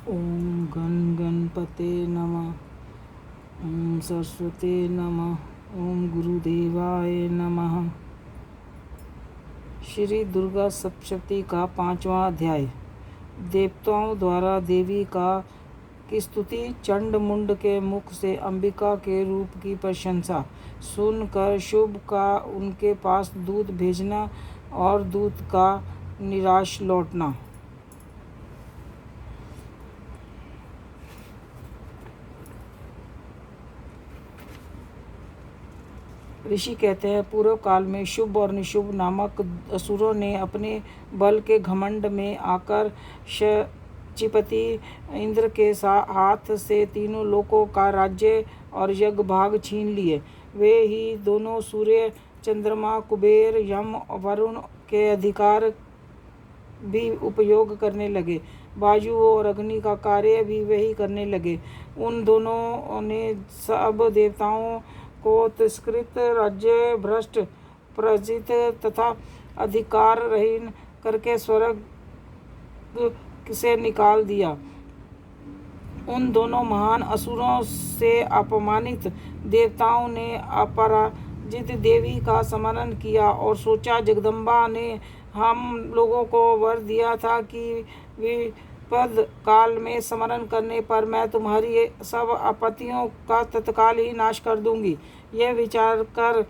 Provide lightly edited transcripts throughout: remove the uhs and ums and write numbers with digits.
ओम गण गणपते नमः। ओम सरस्वते नमः। ओम गुरुदेवाय नमः। श्री दुर्गा सप्तशती का 5वां अध्याय। देवताओं द्वारा देवी की स्तुति। चंड मुंड के मुख से अंबिका के रूप की प्रशंसा सुनकर शुभ का उनके पास दूत भेजना और दूत का निराश लौटना। ऋषि कहते हैं, पूर्व काल में शुभ और निशुभ नामक असुरों ने अपने बल के घमंड में आकर शचीपति इंद्र के हाथ से तीनों लोकों का राज्य और यज्ञ भाग छीन लिए। वे ही दोनों सूर्य, चंद्रमा, कुबेर, यम, वरुण के अधिकार भी उपयोग करने लगे। वायु और अग्नि का कार्य भी वही करने लगे। उन दोनों ने सब देवताओं को तिरस्कृत, राज्य भ्रष्ट, प्रजित तथा अधिकारहीन करके स्वर्ग से निकाल दिया। उन दोनों महान असुरों से अपमानित देवताओं ने अपराजित देवी का स्मरण किया और सोचा, जगदम्बा ने हम लोगों को वर दिया था कि विपद काल में स्मरण करने पर मैं तुम्हारी सब आपत्तियों का तत्काल ही नाश कर दूंगी। यह विचार कर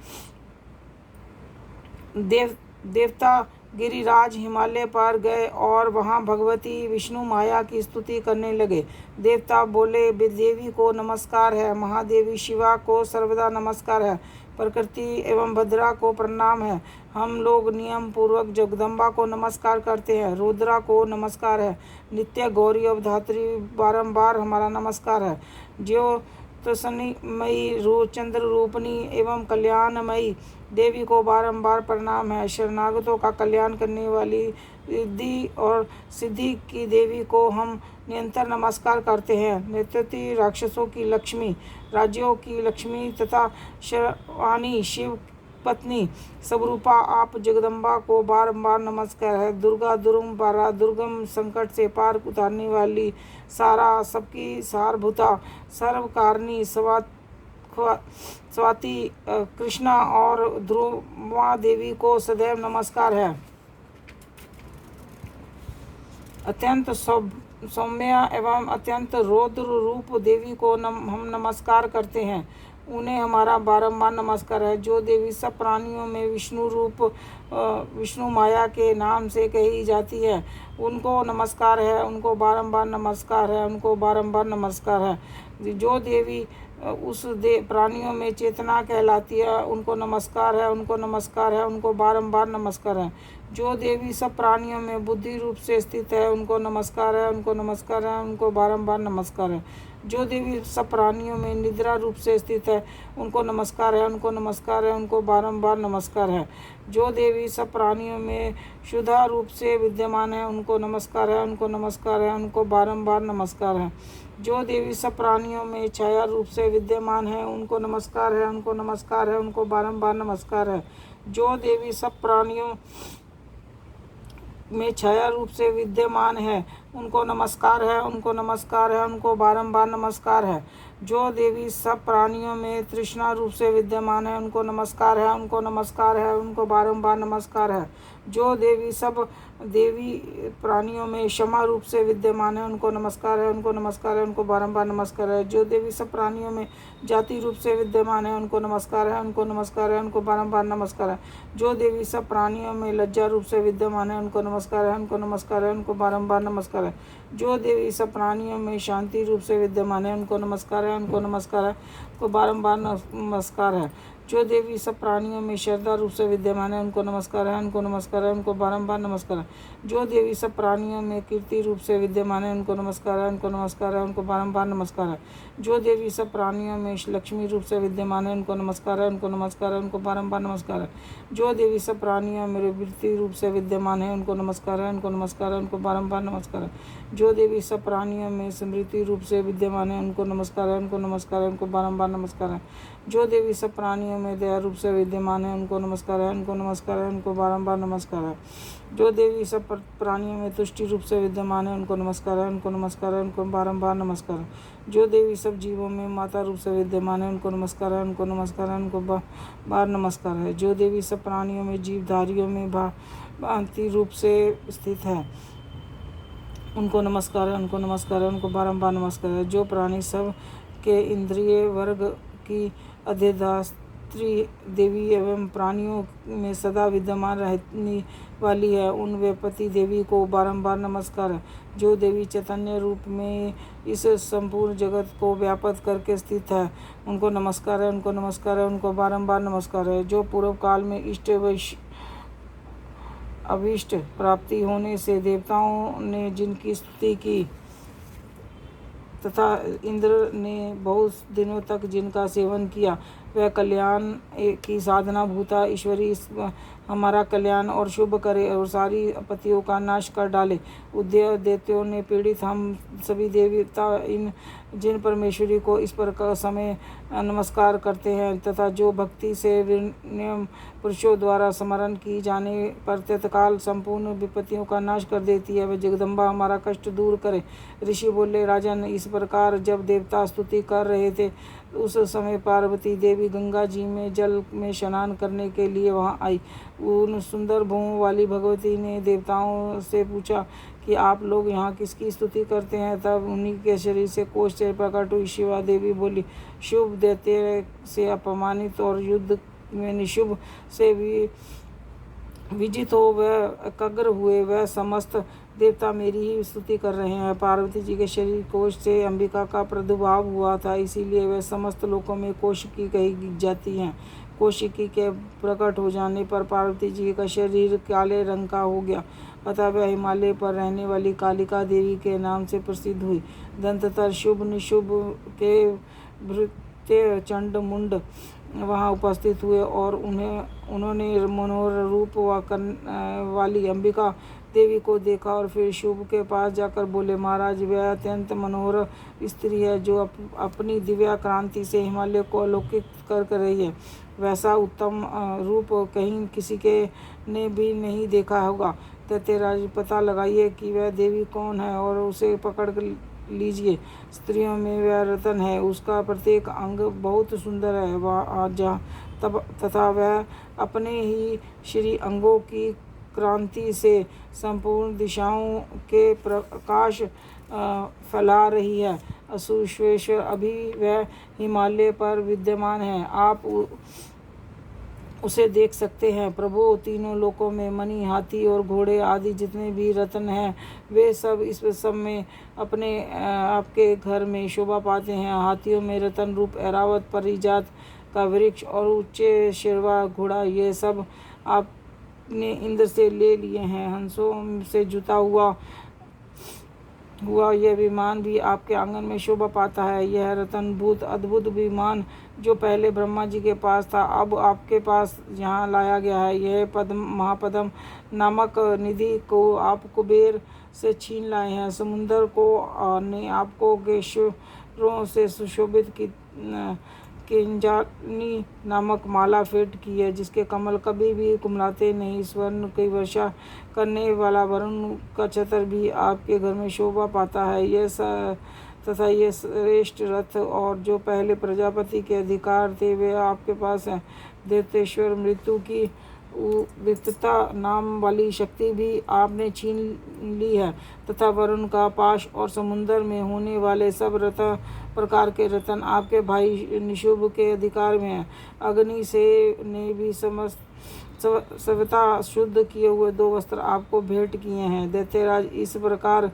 देवता गिरिराज हिमालय पर गए और वहां भगवती विष्णु माया की स्तुति करने लगे। देवता बोले, देवी को नमस्कार है, महादेवी शिवा को सर्वदा नमस्कार है, प्रकृति एवं भद्रा को प्रणाम है। हम लोग नियम पूर्वक जगदम्बा को नमस्कार करते हैं। रुद्रा को नमस्कार है, नित्य गौरी अवधात्री बारंबार हमारा नमस्कार है। जो तसनीमयी चंद्र रूपनी एवं कल्याणमयी देवी को बारंबार प्रणाम है। शरणागतों का कल्याण करने वाली रिद्धि और सिद्धि की देवी को हम निरंतर नमस्कार करते हैं। नृत्यति राक्षसों की लक्ष्मी, राज्यों की लक्ष्मी तथा शर्वाणी शिव पत्नी स्वरूपा आप जगदम्बा को बारंबार नमस्कार है। दुर्गा दुर्गम दुर्गम संकट से पार उतारने वाली, सारा सबकी सारभूता, सर्वकारिणी स्वाति, कृष्णा और ध्रुवा देवी को सदैव नमस्कार है। अत्यंत सौम्य एवं अत्यंत रौद्र रूप देवी को हम नमस्कार करते हैं। उन्हें हमारा बारंबार नमस्कार है। जो देवी सब प्राणियों में विष्णु रूप विष्णु माया के नाम से कही जाती है, उनको नमस्कार है, उनको बारंबार नमस्कार है, उनको बारंबार नमस्कार है। जो देवी उस प्राणियों में चेतना कहलाती है, उनको नमस्कार है, उनको नमस्कार है, उनको बारंबार नमस्कार है। जो देवी सब प्राणियों में बुद्धि रूप से स्थित है, उनको नमस्कार है, उनको नमस्कार है, उनको बारंबार नमस्कार है। जो देवी सब प्राणियों में निद्रा रूप से स्थित है, उनको नमस्कार है, उनको नमस्कार है, उनको बारंबार नमस्कार है। जो देवी सब प्राणियों में शुद्धा रूप से विद्यमान है, उनको नमस्कार है, उनको नमस्कार है, उनको बारंबार नमस्कार है। जो देवी सब प्राणियों में छाया रूप से विद्यमान है, उनको नमस्कार है, उनको नमस्कार है, उनको बारंबार नमस्कार है। जो देवी सब प्राणियों में छाया रूप से विद्यमान है, उनको नमस्कार है, उनको नमस्कार है, उनको बारंबार नमस्कार है। जो देवी सब प्राणियों में तृष्णा रूप से विद्यमान है, उनको नमस्कार है, उनको नमस्कार है, उनको बारंबार नमस्कार है। जो देवी सब प्राणियों में क्षमा रूप से विद्यमान है, उनको नमस्कार है, उनको नमस्कार है, उनको बारंबार नमस्कार है। जो देवी सब प्राणियों में जाति रूप से विद्यमान है, उनको नमस्कार है, उनको नमस्कार है, उनको बारंबार नमस्कार है। जो देवी सब प्राणियों में लज्जा रूप से विद्यमान है, उनको नमस्कार है, उनको नमस्कार है, उनको बारंबार नमस्कार है। जो देवी सब प्राणियों में शांति रूप से विद्यमान है, उनको नमस्कार है, उनको नमस्कार है, उनको बारंबार नमस्कार है। जो देवी सब प्राणियों में श्रद्धा रूप से विद्यमान है, उनको नमस्कार है, उनको नमस्कार है, उनको बारंबार नमस्कार है। जो देवी सब प्राणियों में कीर्ति रूप से विद्यमान है, उनको नमस्कार है, उनको नमस्कार है, उनको बारंबार नमस्कार है। जो देवी सब प्राणियों में लक्ष्मी रूप से विद्यमान है, उनको नमस्कार है, उनको नमस्कार है, उनको बारंबार नमस्कार है। जो देवी सब प्राणियों में वृत्ति रूप से विद्यमान है, उनको नमस्कार है, उनको नमस्कार है, उनको बारंबार नमस्कार है। जो देवी सब प्राणियों में स्मृति रूप से विद्यमान है, उनको नमस्कार है, उनको नमस्कार है, उनको बारंबार नमस्कार है। जो देवी सब प्राणियों प्राणियों में दया रूप से विद्यमान है उनको नमस्कार है, उनको नमस्कार है, उनको बारंबार नमस्कार है। जो देवी सब प्राणियों में तुष्टि रूप से विद्यमान है उनको नमस्कार है, उनको नमस्कार है, उनको बारंबार नमस्कार है। जो देवी सब जीवों में माता रूप से विद्यमान है उनको नमस्कार है, उनको नमस्कार है, उनको बार नमस्कार है। जो देवी सब प्राणियों में जीवधारियों में भांति रूप से स्थित है उनको नमस्कार है, उनको नमस्कार है, उनको बारंबार नमस्कार है। जो प्राणी सब के इंद्रिय वर्ग की अधिष्ठात्री देवी एवं प्राणियों में सदा विद्यमान रहने वाली है उन वेपति देवी को बारंबार नमस्कार है। जो देवी चैतन्य रूप में इस संपूर्ण जगत को व्याप्त करके स्थित है उनको नमस्कार है, उनको नमस्कार है, उनको बारंबार नमस्कार है। जो पूर्व काल में अभीष्ट प्राप्ति होने से देवताओं ने जिनकी स्तुति की तथा इंद्र ने बहुत दिनों तक जिनका सेवन किया वह कल्याण की साधना भूता ईश्वरी हमारा कल्याण और शुभ करे और सारी आपत्तियों का नाश कर डाले। उद्योग देवताओं ने पीड़ित हम सभी देवता इन जिन परमेश्वरी को इस प्रकार समय नमस्कार करते हैं तथा जो भक्ति से विनम्र पुरुषों द्वारा स्मरण की जाने पर तत्काल संपूर्ण विपत्तियों का नाश कर देती है, वह जगदम्बा हमारा कष्ट दूर करे। ऋषि बोले, राजन, इस प्रकार जब देवता स्तुति कर रहे थे उस समय पार्वती देवी गंगा जी में जल में स्नान करने के लिए वहां आई। उन सुंदर भुवों वाली भगवती ने देवताओं से पूछा कि आप लोग यहाँ किसकी स्तुति करते हैं। तब उन्हीं के शरीर से कोष से प्रकट हुई शिवा देवी बोली, शुभ दैत्य से अपमानित और युद्ध में निशुभ से भी विजित हो वह एकाग्र हुए वह समस्त देवता मेरी ही स्तुति कर रहे हैं। पार्वती जी के शरीर कोष से अंबिका का प्रादुर्भाव हुआ था, इसीलिए वह समस्त लोकों में कौशिकी कही जाती हैं। कौशिकी के प्रकट हो जाने पर पार्वती जी का शरीर काले रंग का हो गया, अतः वह हिमालय पर रहने वाली कालिका देवी के नाम से प्रसिद्ध हुई। दंततर शुभ निशुभ के भृत्य चंड मुंड वहाँ उपस्थित हुए और उन्होंने मनोहर रूप वाली अंबिका देवी को देखा और फिर शुभ के पास जाकर बोले, महाराज, वह अत्यंत मनोहर स्त्री है जो अपनी दिव्या क्रांति से हिमालय को अलौकिक कर रही है। वैसा उत्तम रूप कहीं किसी के ने भी नहीं देखा होगा। दैत्यराज, पता लगाइए कि वह देवी कौन है और उसे पकड़ लीजिए। स्त्रियों में वह रतन है, उसका प्रत्येक अंग बहुत सुंदर है तथा वह अपने ही श्री अंगों की क्रांति से संपूर्ण दिशाओं के प्रकाश फैला रही है। असुश्वेश्वर अभी वह हिमालय पर विद्यमान है, आप उसे देख सकते हैं। प्रभु, तीनों लोकों में मणि, हाथी और घोड़े आदि जितने भी रत्न हैं वे सब इस सब में अपने आपके घर में शोभा पाते हैं। हाथियों में रतन रूप ऐरावत परिजात का वृक्ष और ऊंचे शेरवा घोड़ा, ये सब आपने इंद्र से ले लिए हैं। हंसों से जुता हुआ यह विमान भी आपके आंगन में शोभा पाता है। यह रतनभूत अद्भुत विमान जो पहले ब्रह्मा जी के पास था अब आपके पास यहाँ लाया गया है। यह पद्म महापद्म नामक निधि को आप कुबेर से छीन लाए हैं। समुद्र को ने आपको केशरों से सुशोभित किंजानी नामक माला भेंट की है, जिसके कमल कभी भी कुमलाते नहीं। स्वर्ण की वर्षा करने वाला वरुण का छत्र भी आपके घर में शोभा पाता है। तथा ये श्रेष्ठ रथ और जो पहले प्रजापति के अधिकार थे वे आपके पास हैं। देवतेश्वर मृत्यु की वित्तता नाम वाली शक्ति भी आपने छीन ली है तथा वरुण का पाश और समुद्र में होने वाले सब प्रकार के रतन आपके भाई निशुभ के अधिकार में हैं। अग्नि से ने भी समस्त सविता शुद्ध किए हुए 2 वस्त्र आपको भेंट किए हैं। दैत्यराज, इस प्रकार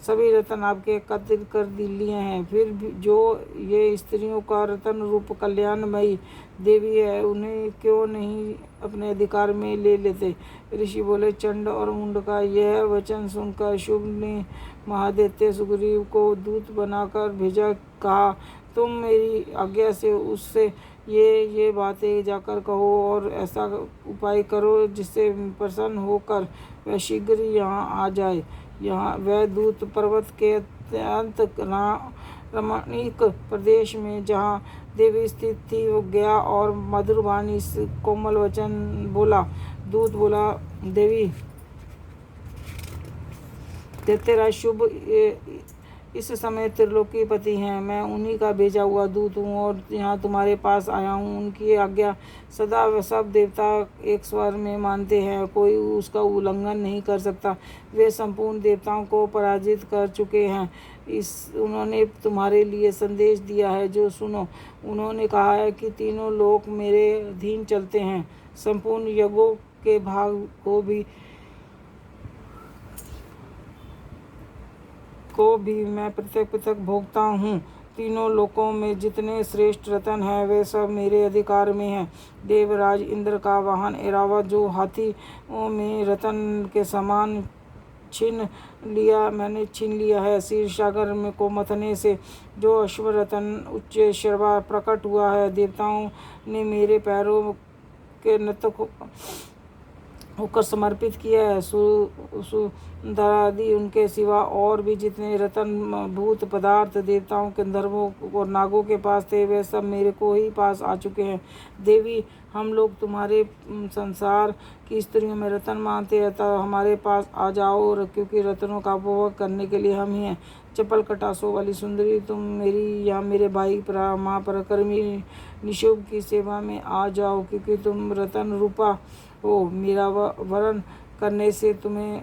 सभी रतन आपके एकत्रित कर लिए हैं। फिर भी जो ये स्त्रियों का रतन रूप कल्याणमयी देवी है उन्हें क्यों नहीं अपने अधिकार में ले लेते। ऋषि बोले, चंड और मुंड का यह वचन सुनकर शुभ ने महादैत्य सुग्रीव को दूत बनाकर भेजा। कहा, तुम मेरी आज्ञा से उससे ये बातें जाकर कहो और ऐसा उपाय करो जिससे प्रसन्न होकर वह शीघ्र यहाँ आ जाए। यहाँ वह दूत पर्वत के अत्यंत रमणीक प्रदेश में जहाँ देवी स्थित थी वो गया और मधुर वाणी से कोमल वचन बोला। दूत बोला, देवी तेरा शुभ इस समय त्रिलोकीपति हैं, मैं उन्हीं का भेजा हुआ दूत हूँ और यहाँ तुम्हारे पास आया हूँ। उनकी आज्ञा सदा सब देवता एक स्वर में मानते हैं, कोई उसका उल्लंघन नहीं कर सकता। वे संपूर्ण देवताओं को पराजित कर चुके हैं। उन्होंने तुम्हारे लिए संदेश दिया है, जो सुनो। उन्होंने कहा है कि तीनों लोक मेरे अधीन चलते हैं, संपूर्ण यज्ञों के भाग को भी मैं पृथक पृथक भोगता हूँ। तीनों लोकों में जितने श्रेष्ठ रत्न हैं वे सब मेरे अधिकार में हैं। देवराज इंद्र का वाहन ऐरावत, जो हाथियों में रत्न के समान मैंने छीन लिया है। क्षीर सागर में को मथने से जो अश्व रत्न उच्च शर्वा प्रकट हुआ है, देवताओं ने मेरे पैरों के नतक होकर समर्पित किया है। सुंदरादि उनके सिवा और भी जितने रत्न भूत पदार्थ देवताओं के गंधर्वों और नागों के पास थे, वे सब मेरे को ही पास आ चुके हैं। देवी, हम लोग तुम्हारे संसार की स्त्रियों में रत्न मानते हैं, अतः हमारे पास आ जाओ, क्योंकि रत्नों का उपभोग करने के लिए हम ही हैं। चपल कटासों वाली सुंदरी, तुम मेरी या मेरे भाई माँ पराक्रमी निशुभ की सेवा में आ जाओ, क्योंकि तुम रत्न रूपा हो। मेरा वरण करने से तुम्हें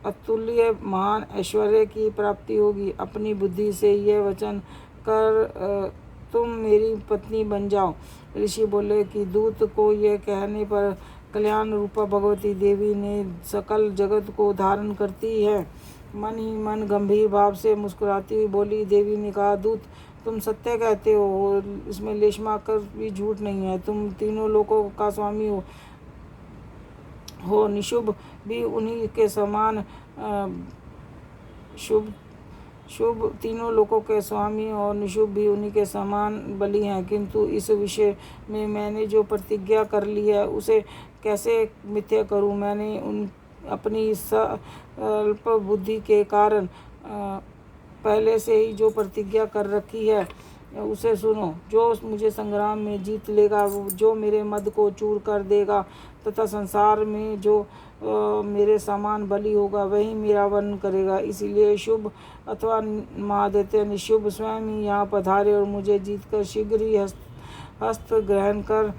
अतुल्य महान ऐश्वर्य की प्राप्ति होगी। अपनी बुद्धि से यह वचन कर तुम मेरी पत्नी बन जाओ। ऋषि बोले कि दूत को यह कहने पर कल्याण रूपा भगवती देवी ने सकल जगत को धारण करती है। मन ही मन गंभीर भाव से मुस्कुराती हुई बोली। देवी ने कहा, दूत तुम सत्य कहते हो, इसमें लेश मात्र भी झूठ नहीं है। तुम तीनों लोकों का स्वामी हो, निशुभ भी उन्हीं के समान शुभ तीनों लोकों के स्वामी और निशुभ भी उन्हीं के समान बली हैं। किंतु इस विषय में मैंने जो प्रतिज्ञा कर ली है उसे कैसे मिथ्या करूं? मैंने अपनी अल्प बुद्धि के कारण पहले से ही जो प्रतिज्ञा कर रखी है उसे सुनो। जो मुझे संग्राम में जीत लेगा, जो मेरे मद को चूर कर देगा तथा संसार में जो मेरे समान बली होगा, वही मेरा वर्ण करेगा। इसीलिए शुभ अथवा महादित्य निशुभ स्वयं ही यहाँ पधारे और मुझे जीतकर शीघ्र ही हस्त ग्रहण कर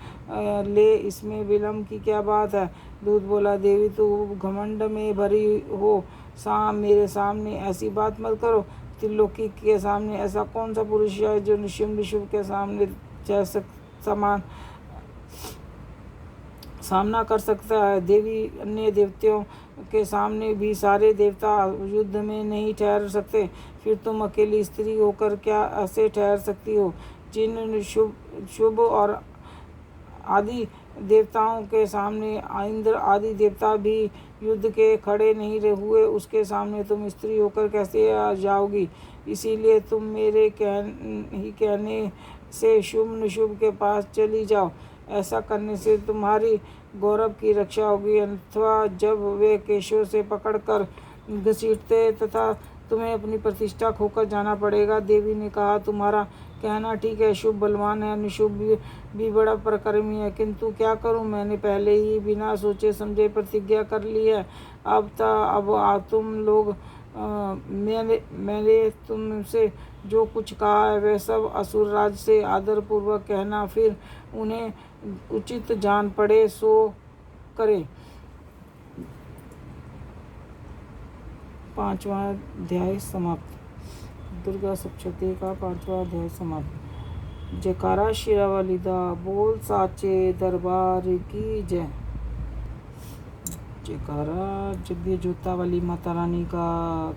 ले, इसमें विलम्ब की क्या बात है? दूत बोला, देवी तू घमंड में भरी हो, मेरे सामने ऐसी बात मत करो। त्रिलोकी के सामने ऐसा कौन सा पुरुष है जो निशुभ के सामने सामना कर सकता है? देवी, अन्य देवताओं के सामने भी सारे देवता युद्ध में नहीं ठहर सकते, फिर तुम अकेली स्त्री होकर क्या ऐसे ठहर सकती हो? जिन शुभ और आदि देवताओं के सामने इंद्र आदि देवता भी युद्ध के खड़े नहीं हुए, उसके सामने तुम स्त्री होकर कैसे आ जाओगी? इसीलिए तुम मेरे कहने से शुभ निशुभ के पास चली जाओ। ऐसा करने से तुम्हारी गौरव की रक्षा होगी, अथवा जब वे केशों से पकड़कर घसीटते तथा तुम्हें अपनी प्रतिष्ठा खोकर जाना पड़ेगा। देवी ने कहा, तुम्हारा कहना ठीक है, शुभ बलवान है, निशुभ भी बड़ा पराक्रमी है, किंतु क्या करूं? मैंने पहले ही बिना सोचे समझे प्रतिज्ञा कर ली है। अब तुम लोग मैंने तुमसे जो कुछ कहा है वह सब असुर राज से आदर पूर्वक कहना, फिर उन्हें उचित जान पड़े सो करे। 5वां अध्याय समाप्त। दुर्गा सप्तशती का 5वां अध्याय समाप्त। जयकारा शेरावाली दा, बोल साचे दरबार की जय। जयकारा जगदीय जोता वाली माता रानी का,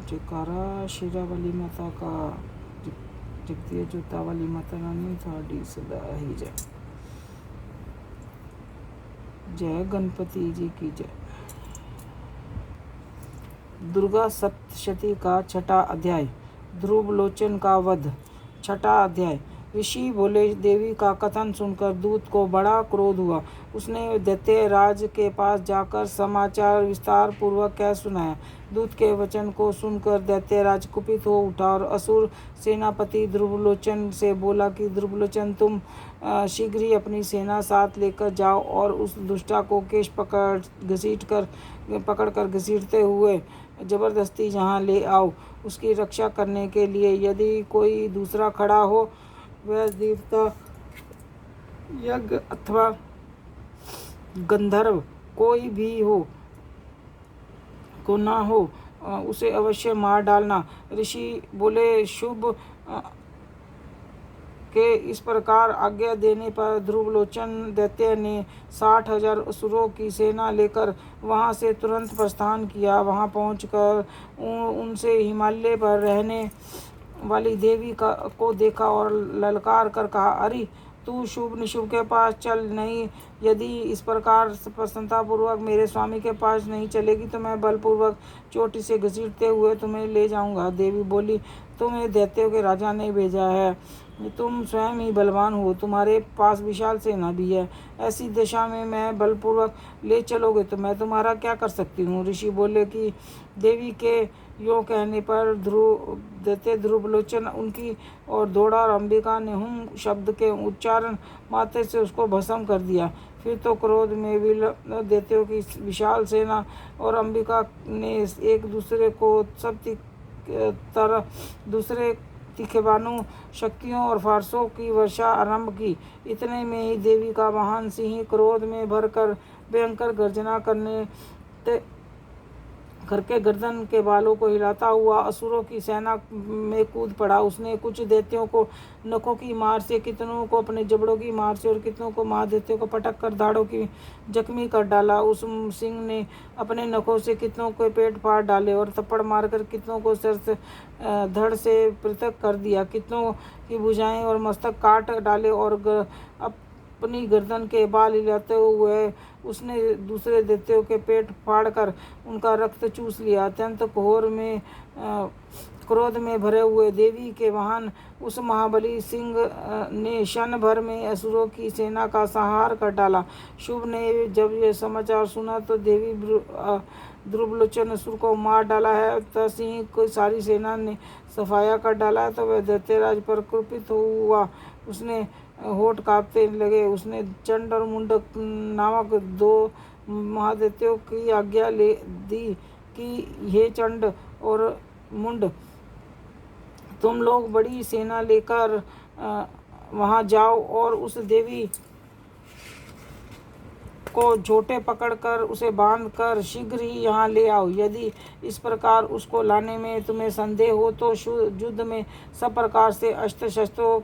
जयकारा शेरावाली माता का, जगदीय जोता वाली माता रानी थाड़ी सदा ही जय। जय गणपति जी की जय। दुर्गा सप्तशती का 6वां अध्याय, ध्रुव लोचन का वध। 6वां अध्याय। ऋषि बोले, देवी का कथन सुनकर दूत को बड़ा क्रोध हुआ। उसने दैत्यराज के पास जाकर समाचार विस्तार पूर्वक कह सुनाया। दूत के वचन को सुनकर दैत्यराज कुपित हो उठा और असुर सेनापति ध्रुवलोचन से बोला कि ध्रुवलोचन, तुम शीघ्र ही अपनी सेना साथ लेकर जाओ और उस दुष्टा को केश पकड़कर घसीटते हुए जबरदस्ती जहाँ ले आओ। उसकी रक्षा करने के लिए यदि कोई दूसरा खड़ा हो, वह देवता, यज्ञ अथवा गंधर्व कोई भी हो को ना हो, उसे अवश्य मार डालना। ऋषि बोले, शुभ के इस प्रकार आज्ञा देने पर ध्रुवलोचन दैत्य ने 60,000 असुरों की सेना लेकर वहां से तुरंत प्रस्थान किया। वहां पहुंचकर उनसे हिमालय पर रहने वाली देवी को देखा और ललकार कर कहा, अरे तू शुभ निशुभ के पास चल, नहीं यदि इस प्रकार प्रसन्नतापूर्वक मेरे स्वामी के पास नहीं चलेगी तो मैं बलपूर्वक चोटी से घसीटते हुए तुम्हें ले जाऊंगा। देवी बोली, तुम्हें दैत्यों के राजा ने भेजा है, तुम स्वयं ही बलवान हो, तुम्हारे पास विशाल सेना भी है, ऐसी दशा में मैं बलपूर्वक ले चलोगे तो मैं तुम्हारा क्या कर सकती हूँ। ऋषि बोले कि देवी के यों कहने पर ध्रुवलोचन उनकी ओर दौड़ा और अंबिका ने हुम शब्द के उच्चारण मात्र से उसको भस्म कर दिया। फिर तो क्रोध में दैत्यों की विशाल सेना और अंबिका ने एक दूसरे को सब तरह दूसरे तीखेबानों शक्तियों और फारसों की वर्षा आरंभ की। इतने में ही देवी का महान सिंह क्रोध में भरकर भयंकर गर्जना करके गर्दन के बालों को हिलाता हुआ असुरों की सेना में कूद पड़ा। उसने कुछ दैत्यों को नखों की मार से, कितनों को अपने जबड़ों की मार से और कितनों को महादैत्यों को पटक कर दाढ़ों की जख्मी कर डाला। उस सिंह ने अपने नखों से कितनों के पेट फाड़ डाले और थप्पड़ मारकर कितनों को सिर से धड़ से पृथक कर दिया। कितनों की भुजाएं और मस्तक काट डाले और अपनी गर्दन के बाल हिलाते हुए उसने दूसरे दैत्यों के पेट फाड़कर उनका रक्त चूस लिया। अत्यंत क्रोध में भरे हुए देवी के वाहन उस महाबली सिंह ने क्षण भर में असुरों की सेना का संहार कर डाला। शुभ ने जब यह समाचार सुना तो देवी ध्रुवलोचन असुर को मार डाला है तथा सिंह को सारी सेना ने सफाया कर डाला है, तो वह दैत्यराज पर कुपित हुआ। उसने होठ कांपते लगे। उसने चंड और मुंड नामक 2 महादैत्यों की आज्ञा दी कि हे चंड और मुंड, तुम लोग बड़ी सेना लेकर वहां जाओ और उस देवी को झोटे पकड़कर उसे बांधकर शीघ्र ही यहाँ ले आओ। यदि इस प्रकार उसको लाने में तुम्हें संदेह हो तो युद्ध में सब प्रकार से अस्त्र शस्त्रों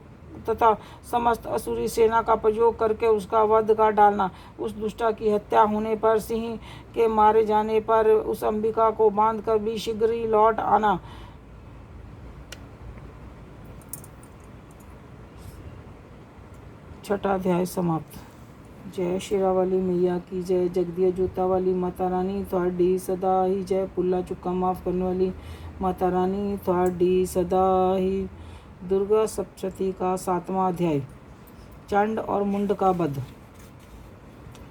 तथा समस्त असुरी सेना का प्रयोग करके उसका वध कर डालना। उस दुष्टा की हत्या होने पर, सिंह के मारे जाने पर उस अंबिका को बांधकर भी शीघ्र ही लौट आना। छठा अध्याय समाप्त। जय शेरावाली मैया की जय। जगदिया जोता वाली माता रानी थोड़ी सदा ही जय। पुल्ला चुक्का माफ करने वाली माता रानी थोड़ी सदा ही। दुर्गा सप्तशती का 7वां अध्याय। चंड और मुंड का वध।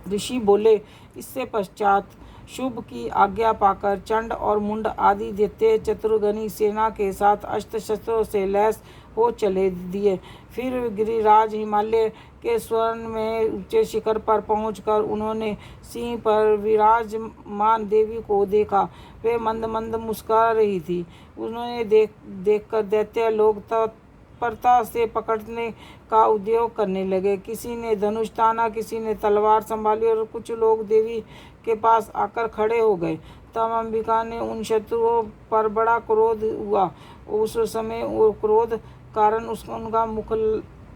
ऋषि बोले, इससे पश्चात शुभ की आज्ञा पाकर चंड और मुंड आदि दैत्य चतुर्गनी सेना के साथ अस्त्र शस्त्रों से लैस हो चले दिए। फिर गिरिराज हिमालय के स्वर्ण में ऊंचे शिखर पर पहुंचकर उन्होंने सिंह पर विराजमान देवी को देखा। वे मंद मंद मुस्कुरा रही थी। उन्होंने देखकर दैत्य लोग तत्परता से पकड़ने का उद्योग करने लगे। किसी ने धनुष ताना, किसी ने तलवार संभाली और कुछ लोग देवी के पास आकर खड़े हो गए। तब अंबिका ने उन शत्रुओं पर बड़ा क्रोध हुआ। उस समय वो क्रोध कारण उनका मुख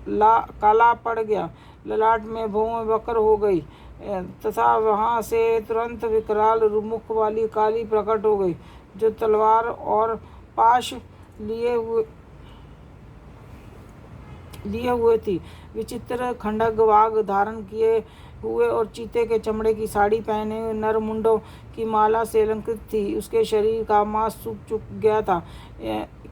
काला पड़ गया, ललाट में भौं वक्र हो गई तथा वहां से तुरंत विकराल मुख वाली काली प्रकट हो गई, जो तलवार और पाश लिए हुए थी। विचित्र खंडक वाग धारण किए हुए और चीते के चमड़े की साड़ी पहने हुए नरमुंडों की माला से अलंकृत थी। उसके शरीर का मांस सूख चुक गया था,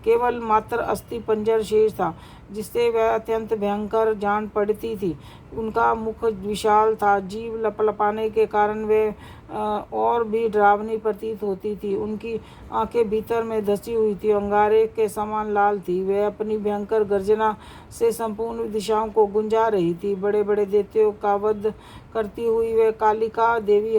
केवल मात्र अस्थि पंजर शेष था, जिससे वह अत्यंत भयंकर जान पड़ती थी। उनका मुख विशाल था, जीभ लपलपाने के कारण वे और भी डरावनी प्रतीत होती थी। उनकी आंखें भीतर में धसी हुई थी, अंगारे के समान लाल थी। वे अपनी भयंकर गर्जना से संपूर्ण दिशाओं को गुंजा रही थी। बड़े बड़े दैत्यों का वध करती हुई वे कालिका देवी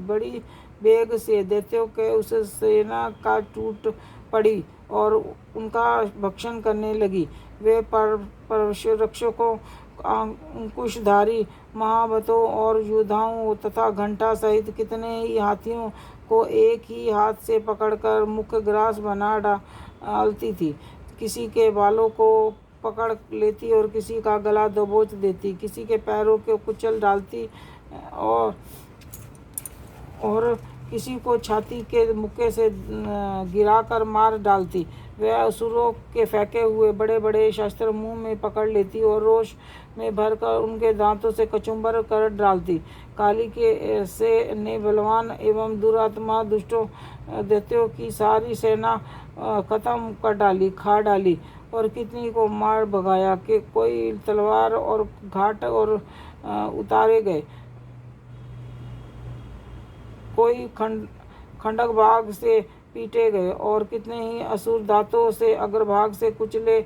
बड़ी वेग से दैत्यों के उस सेना का टूट पड़ी और उनका भक्षण करने लगी। वे रक्षकों, अंकुशधारी महावतों और योद्धाओं तथा घंटा सहित कितने ही हाथियों को एक ही हाथ से पकड़कर मुखग्रास बना डालती थी। किसी के बालों को पकड़ लेती और किसी का गला दबोच देती, किसी के पैरों को कुचल डालती और किसी को छाती के मुक्के से गिराकर मार डालती। वह असुरों के फेंके हुए बड़े बड़े शस्त्र मुंह में पकड़ लेती और रोष में भरकर उनके दांतों से कचुम्बर कर डालती। काली के से ने बलवान एवं दुरात्मा दुष्टों दैत्यों की सारी सेना खत्म कर डाली, खा डाली और कितनी को मार भगाया कि कोई तलवार और घाट और उतारे गए, कोई खंडक भाग से पीटे गए और कितने ही असुर दांतों से अग्रभाग से कुचले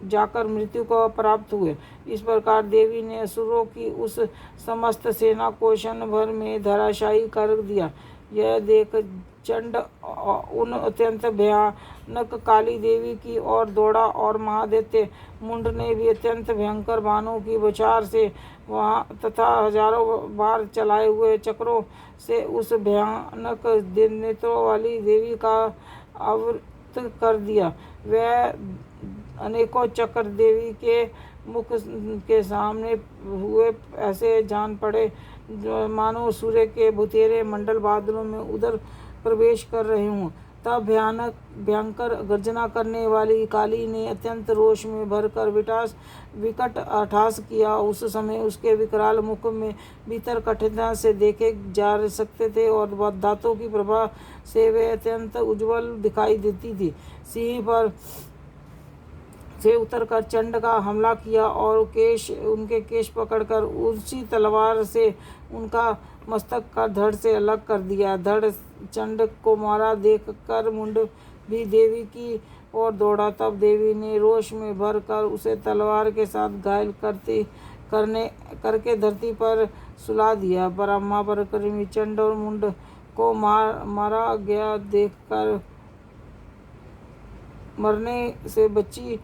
जाकर मृत्यु को प्राप्त हुए। इस प्रकार देवी ने असुरों की उस समस्त सेना को क्षण भर में धराशायी कर दिया। यह देख चंड उन अत्यंत भयानक काली देवी की ओर दौड़ा और महादैत्य मुंड ने भी अत्यंत भयंकर बाणों की बौछार से वहाँ तथा हजारों बार चलाए हुए चक्रों से उस भयानक नेत्रों वाली देवी का आवृत कर दिया। वह अनेकों चक्र देवी के मुख के सामने हुए ऐसे जान पड़े जो मानो सूर्य के भुतेरे मंडल बादलों में उधर प्रवेश कर रहे हों। तब भयंकर गर्जना करने वाली काली ने अत्यंत रोष में भरकर विकट अट्टहास किया। उस समय उसके विकराल मुख में भीतर कठिनता से देखे जा सकते थे और दांतों की प्रभा से वे अत्यंत उज्ज्वल दिखाई देती थी। सिंह पर से उतरकर चंड का हमला किया और उनके केश पकड़कर उसी तलवार से उनका मस्तक का धड़ से अलग कर दिया। धड़ चंड को मारा देख कर मुंड भी देवी की ओर दौड़ा। तब देवी ने रोष में भर कर उसे तलवार के साथ घायल करके धरती पर सुला दिया। पराक्रमी चंड और मुंड को मारा गया देखकर मरने से बची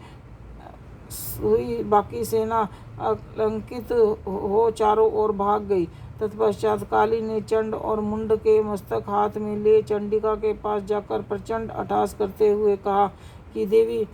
हुई बाकी सेना आतंकित हो चारों ओर भाग गई। तत्पश्चात काली ने चंड और मुंड के मस्तक हाथ में ले चंडिका के पास जाकर प्रचंड अट्टहास करते हुए कहा कि देवी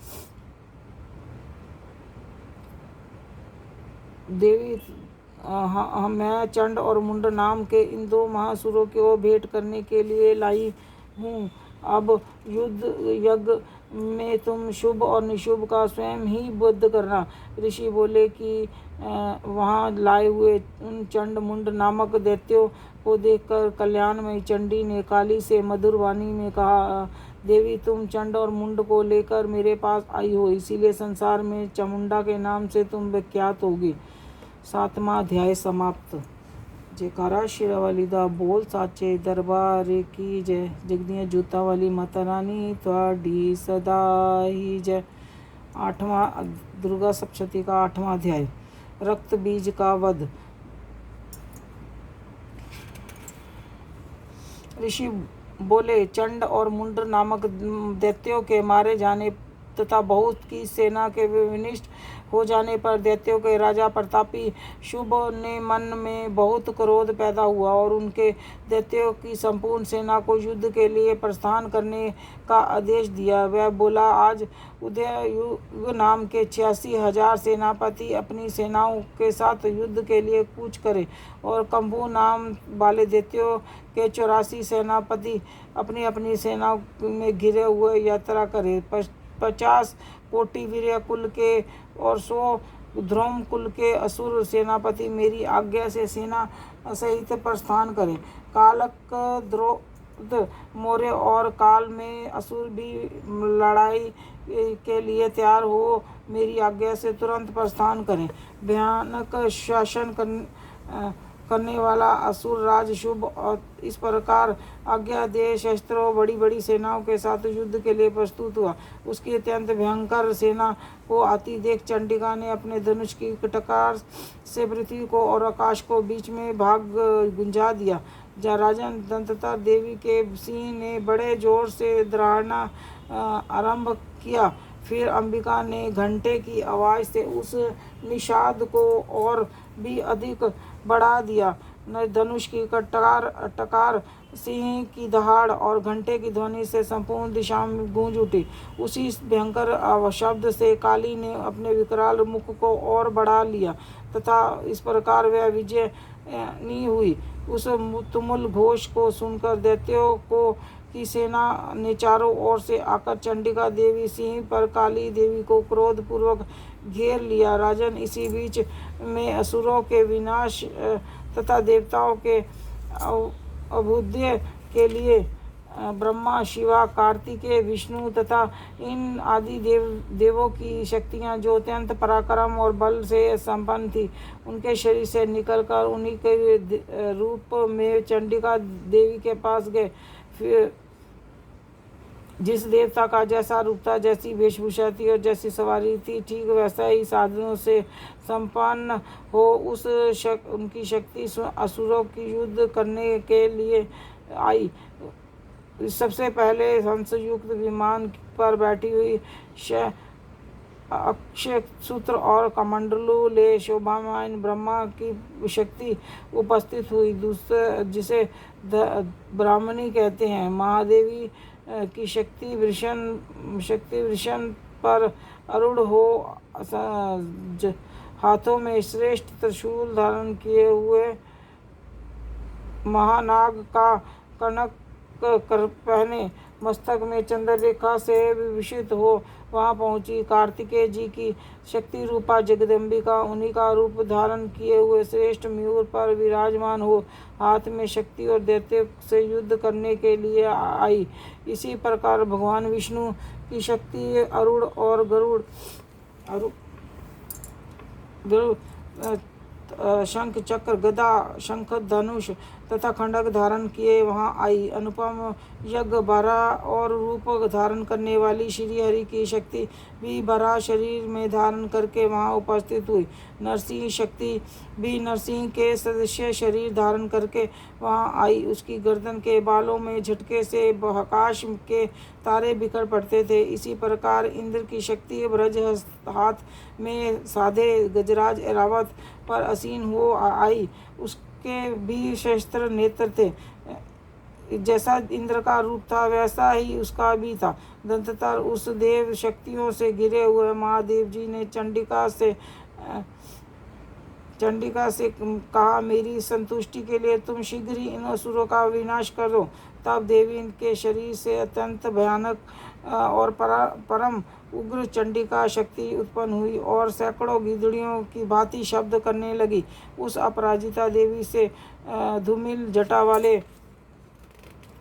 मैं चंड और मुंड नाम के इन दो महासुरों को भेंट करने के लिए लाई हूँ। अब युद्ध यज्ञ में तुम शुभ और निशुभ का स्वयं ही बोध करना। ऋषि बोले कि वहाँ लाए हुए उन चंड मुंड नामक दैत्यों को देखकर कल्याणमयी चंडी ने काली से मधुर वाणी में कहा, देवी तुम चंड और मुंड को लेकर मेरे पास आई हो, इसीलिए संसार में चामुंडा के नाम से तुम विख्यात होगी। 7वां अध्याय समाप्त। जयकारा शेरा वाली दा बोल साचे दरबार की जय। जगदियाँ जूता वाली माता रानी थोड़ी सदा ही जय। 8वां दुर्गा सप्तशती का 8वां अध्याय। रक्त बीज का वध। ऋषि बोले, चंड और मुंड नामक दैत्यों के मारे जाने तथा बहुत की सेना के विनिष्ट हो जाने पर दैत्यों के राजा प्रतापी शुभ ने मन में बहुत क्रोध पैदा हुआ और उनके दैत्यों की संपूर्ण सेना को युद्ध के लिए प्रस्थान करने का आदेश दिया। वह बोला, आज उदययुग नाम के 86,000 सेनापति अपनी सेनाओं के साथ युद्ध के लिए कूच करें और कंबू नाम वाले दैत्यों के 84 सेनापति अपनी अपनी सेनाओं में घिरे हुए यात्रा करें। 50 कोटि वीर्य कुल के और 100 ध्रुम कुल के असुर सेनापति मेरी आज्ञा से सेना सहित प्रस्थान करें। कालक द्रोद मौर्य और काल में असुर भी लड़ाई के लिए तैयार हो मेरी आज्ञा से तुरंत प्रस्थान करें। भयानक शासन करने वाला असुर राज शुभ और इस प्रकार आज्ञा दे शस्त्रों बड़ी बड़ी सेनाओं के साथ युद्ध के लिए प्रस्तुत हुआ। उसकी अत्यंत भयंकर सेना को आती देख चंडिका ने अपने धनुष की टकार से पृथ्वी को और आकाश को बीच में भाग गुंजा दिया। राजन दंतता देवी के सिंह ने बड़े जोर से दहाड़ना आरंभ किया। फिर अंबिका ने घंटे की आवाज़ से उस निषाद को और भी अधिक बढ़ा दिया। धनुष की टकार सिंह की दहाड़ और घंटे की ध्वनि से संपूर्ण दिशा में गूंज उठी। उसी भयंकर शब्द से काली ने अपने विकराल मुख को और बढ़ा लिया तथा इस प्रकार वह विजयी हुई। उस तुमुल घोष को सुनकर दैत्यों को की सेना ने चारों ओर से आकर चंडिका देवी सिंह पर काली देवी को क्रोध पूर्वक घेर लिया। राजन, इसी बीच में असुरों के विनाश तथा देवताओं के अभ्युदय के लिए ब्रह्मा, शिवा, कार्तिकेय, विष्णु तथा इन आदि देवों की शक्तियां जो अत्यंत पराक्रम और बल से संपन्न थी, उनके शरीर से निकलकर उन्हीं के रूप में चंडिका देवी के पास गए। फिर जिस देवता का जैसा रूप था, जैसी वेशभूषा थी और जैसी सवारी थी, ठीक वैसा ही साधनों से संपन्न हो उनकी शक्ति असुरों की युद्ध करने के लिए आई। सबसे पहले हंसयुक्त विमान पर बैठी हुई अक्षय सूत्र और कमंडलू ले शोभामान ब्रह्मा की शक्ति उपस्थित हुई, जिसे ब्राह्मणी कहते हैं। महादेवी की शक्ति वृषण पर आरूढ़ हो हाथों में श्रेष्ठ त्रिशूल धारण किए हुए महानाग का कनक कर पहने मस्तक में चंद्ररेखा से विभूषित हो वहां पहुंची। कार्तिकेय जी की शक्ति रूपा जगदम्बिका उन्हीं का रूप धारण किए हुए श्रेष्ठ मयूर पर विराजमान हो हाथ में शक्ति और दैत्य से युद्ध करने के लिए आई। इसी प्रकार भगवान विष्णु की शक्ति अरुण और गरुड़ शंख, चक्र, गदा, शंख, धनुष तथा खंडक धारण किए वहां आई। अनुपम यज्ञ बराह और रूप धारण करने वाली श्री हरि की शक्ति भी बराह शरीर में धारण करके वहां उपस्थित हुई। नरसिंह शक्ति भी नरसिंह के सदस्य शरीर धारण करके वहां आई। उसकी गर्दन के बालों में झटके से आकाश के तारे बिखर पड़ते थे। इसी प्रकार इंद्र की शक्ति ब्रज हाथ में साधे गजराज ऐरावत पर आसीन हो आई। उसके भी शस्त्र नेत्र थे। जैसा इंद्र का रूप था वैसा ही उसका भी था। दंततर उस देव शक्तियों से घिरे हुए महादेव जी ने चंडिका से कहा, मेरी संतुष्टि के लिए तुम शीघ्र ही इन असुरों का विनाश कर दो। तब देवी के शरीर से अत्यंत भयानक और परम उग्र चंडिका शक्ति उत्पन्न हुई और सैकड़ों गिदड़ियों की भांति शब्द करने लगी। उस अपराजिता देवी से धूमिल जटा वाले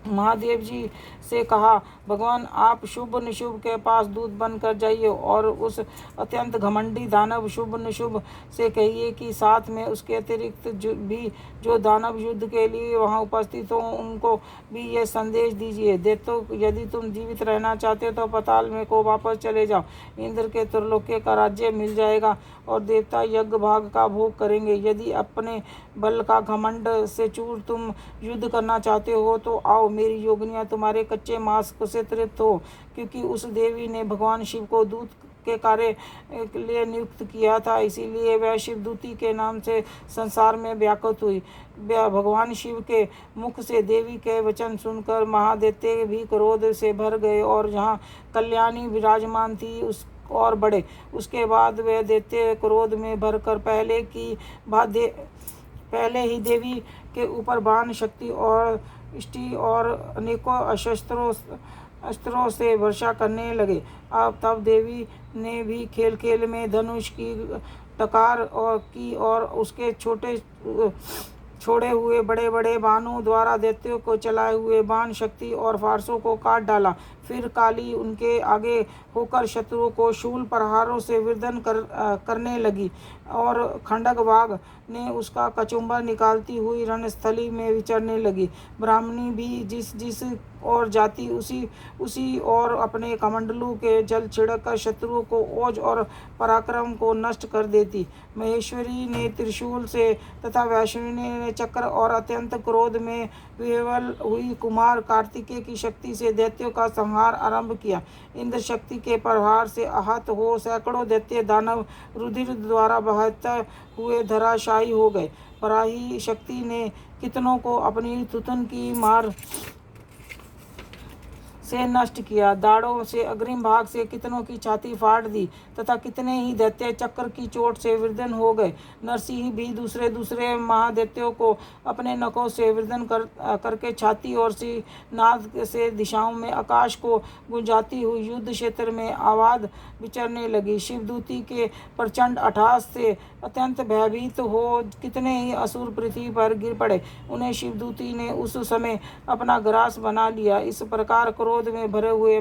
महादेव जी से कहा, भगवान आप शुभ निशुभ के पास दूत बनकर जाइए और उस अत्यंत घमंडी दानव शुभ निशुभ से कहिए कि साथ में उसके अतिरिक्त भी जो दानव युद्ध के लिए वहां उपस्थित हो उनको भी यह संदेश दीजिए। देतो यदि तुम जीवित रहना चाहते तो पाताल में को वापस चले जाओ। इंद्र के त्रिलोक्य का राज्य मिल जाएगा और देवता यज्ञ भाग का भोग करेंगे। यदि अपने बल का घमंड से चूर तुम युद्ध करना चाहते हो तो आओ, मेरी योगिनियां तुम्हारे कच्चे मांस से तृप्त हो। क्योंकि उस देवी ने भगवान शिव को दूत के कार्य के लिए नियुक्त किया था, इसीलिए वह शिवदूती के नाम से संसार में व्याकुत हुई। भगवान शिव के मुख से देवी के वचन सुनकर महादैत्य भी क्रोध से भर गए और जहाँ कल्याणी विराजमान थी उस और बढ़े। उसके बाद वह दैत्य क्रोध में भरकर पहले ही देवी के ऊपर बाण शक्ति और इष्टि और अनेकों अस्त्रों से वर्षा करने लगे। अब तब देवी ने भी खेल खेल में धनुष की टकार और की और उसके छोड़े हुए बड़े बड़े बाणों द्वारा दैत्यों को चलाए हुए बाण शक्ति और फारसों को काट डाला। फिर काली उनके आगे होकर शत्रुओं को शूल प्रहारों से विदन करने लगी और खंडक बाघ ने उसका कचुम्बर निकालती हुई रणस्थली में विचरने लगी। ब्राह्मणी भी जिस जिस और जाति उसी और अपने कमंडलू के जल छिड़क कर शत्रुओं को ओज और पराक्रम को नष्ट कर देती। महेश्वरी ने त्रिशूल से तथा वैष्णवी ने चक्र और अत्यंत क्रोध में विह्वल हुई कुमार कार्तिकेय की शक्ति से दैत्यों का संहार आरंभ किया। इंद्र शक्ति के प्रहार से आहत हो सैकड़ों दैत्य दानव रुधिर द्वारा बहते हुए धराशायी हो गए। पराही शक्ति ने कितनों को अपनी तुतन की मार से नष्ट किया। दाढ़ों से अग्रिम भाग से कितनों की छाती फाड़ दी तथा कितने ही दैत्य चक्र की चोट से विदन हो गए। नरसिंह भी दूसरे महादैत्यों को अपने नखों से विदन करके छाती और नाद से दिशाओं में आकाश को गुंजाती हुई युद्ध क्षेत्र में आवाज विचरने लगी। शिवदूती के प्रचंड अट्टहास से अत्यंत भयभीत हो कितने ही असुर पृथ्वी पर गिर पड़े। उन्हें शिवदूती ने उस समय अपना ग्रास बना लिया। इस प्रकार क्रोध में भरे हुए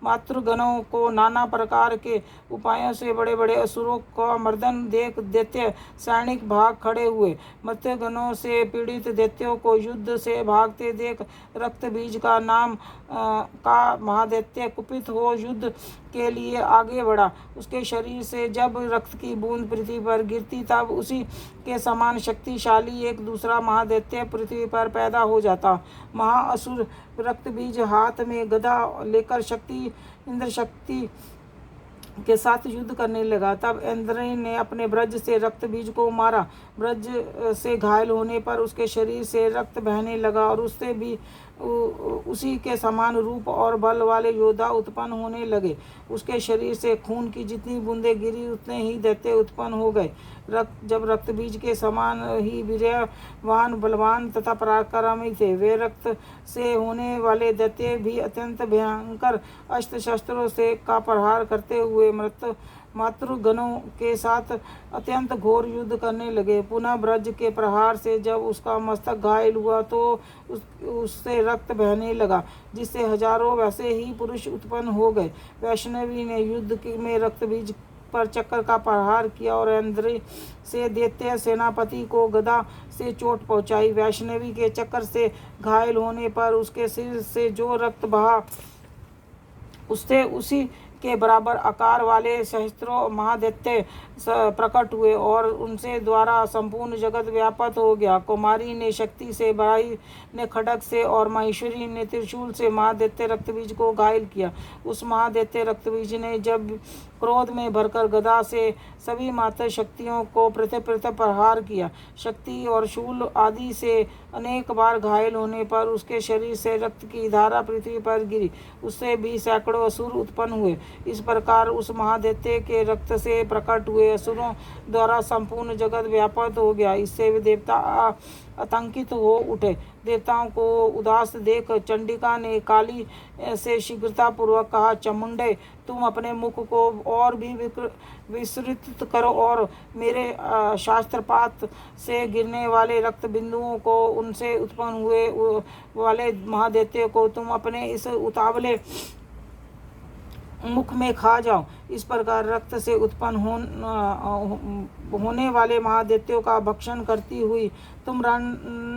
मातृगणों को नाना प्रकार के उपायों से बड़े बड़े असुरों का मर्दन देख दैत्य सैनिक भाग खड़े हुए। मर्त्यगणों से पीड़ित दैत्यों को युद्ध से भागते देख रक्त बीज का नाम का महादैत्य कुपित हो युद्ध के लिए आगे बढ़ा। उसके शरीर से जब रक्त की बूंद पृथ्वी पर गिरती तब उसी के समान शक्तिशाली एक दूसरा महादैत्य पृथ्वी पर पैदा हो जाता। महाअसुर रक्त बीज हाथ में गदा लेकर इंद्र शक्ति के साथ युद्ध करने लगा। तब इंद्र ने अपने ब्रज से रक्त बीज को मारा। ब्रज से घायल होने पर उसके शरीर से रक्त बहने लगा और उससे भी उसी के समान रूप और बल वाले योद्धा उत्पन्न होने लगे। उसके शरीर से खून की जितनी बूंदें गिरी उतने ही दैत्य उत्पन्न हो गए। जब रक्त बीज के समान ही वीर्यवान बलवान तथा पराक्रमी थे। वे रक्त से होने वाले दैत्य भी अत्यंत भयंकर अस्त्र शस्त्रों से का प्रहार करते हुए मातृगणों के साथ अत्यंत घोर युद्ध करने लगे। पुनः ब्रज के प्रहार से जब उसका मस्तक घायल हुआ तो उससे रक्त बहने लगा, जिससे हजारों वैसे ही पुरुष उत्पन्न हो गए। वैष्णवी ने युद्ध में रक्त बीज पर चक्र का प्रहार किया और इंद्र से दैत्य सेनापति को गदा से चोट पहुंचाई। वैष्णवी के चक्र से घायल होने पर उसके सिर से जो रक्त बहा उससे उसी के बराबर आकार वाले सहस्त्रों महादैत्य प्रकट हुए और उनसे द्वारा संपूर्ण जगत व्याप्त हो गया। कुमारी ने शक्ति से, बराही ने खड्ग से और महेश्वरी ने त्रिशूल से महादैत्य रक्तबीज को घायल किया। उस महादैत्य रक्तबीज ने जब क्रोध में भरकर गदा से सभी मात्र शक्तियों को पृथक प्रहार किया। शक्ति और शूल आदि से अनेक बार घायल होने पर उसके शरीर से रक्त की धारा पृथ्वी पर गिरी। उससे भी सैकड़ों असुर उत्पन्न हुए। इस प्रकार उस महादैत्य के रक्त से प्रकट हुए असुरों द्वारा संपूर्ण जगत व्याप्त हो गया। इससे वे देवता आतंकित हो उठे। देवताओं को उदास देख चंडिका ने काली से शीघ्रतापूर्वक कहा, चामुंडे, तुम अपने मुख को और भी विस्तृत करो और मेरे शास्त्रपात से गिरने वाले रक्त बिंदुओं को, उनसे उत्पन्न हुए वाले महादैत्य को तुम अपने इस उतावले मुख में खा जाओ। इस प्रकार रक्त से उत्पन्न होने वाले महादैत्यों का भक्षण करती हुई तुम रण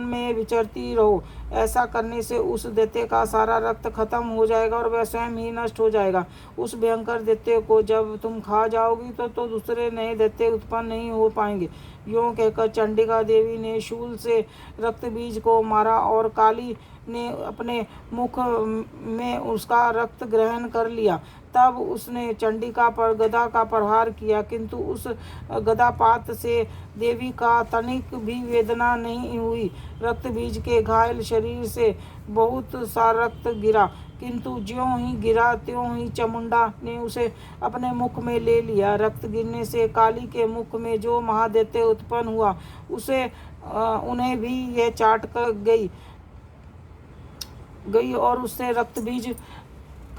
में विचरती रहो। ऐसा करने से उस दैत्य का सारा रक्त खत्म हो जाएगा और वह स्वयं ही नष्ट हो जाएगा। उस भयंकर दैत्य को जब तुम खा जाओगी तो दूसरे नए दैत्य उत्पन्न नहीं हो पाएंगे। यूँ कहकर चंडिका देवी ने शूल से रक्त बीज को मारा और काली ने अपने मुख में उसका रक्त ग्रहण कर लिया। तब उसने चंडिका पर गदा का प्रहार किया, किंतु उस गदापात से देवी का तनिक भी वेदना नहीं हुई। रक्त बीज के घायल शरीर से बहुत सा रक्त गिरा, किंतु ज्यों ही गिरा त्यों ही चामुंडा ने उसे अपने मुख में ले लिया। रक्त गिरने से काली के मुख में जो महादैत्य उत्पन्न हुआ उन्हें भी यह चाट कर गई और उससे रक्त बीज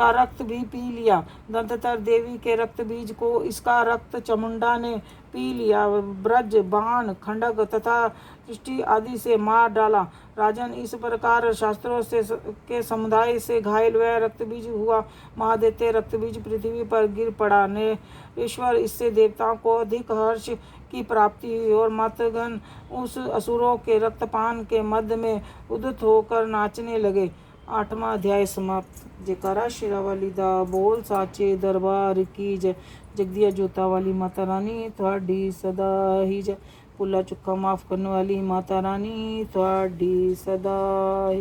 का रक्त भी पी लिया। दंततर देवी के रक्त बीज को इसका रक्त चामुंडा ने पी लिया। ब्रज बाण खंडक तथा दृष्टि आदि से मार डाला। राजन, इस प्रकार शास्त्रों से के समुदाय से घायल वह रक्तबीज हुआ। महादैत्य रक्तबीज पृथ्वी पर गिर पड़ा। ने ईश्वर, इससे देवताओं को अधिक हर्ष की प्राप्ति हुई और मतगन उस असुरों के रक्तपान के मध्य में उदित होकर नाचने लगे। 8वां अध्याय समाप्त। जयकारा शेरावाली दा बोल साचे दरबार की जय। जगदिया जोता वाली माता रानी थोड़ी सदा ही जय। भुला चुका माफ करने वाली माता रानी थोड़ी सदा ही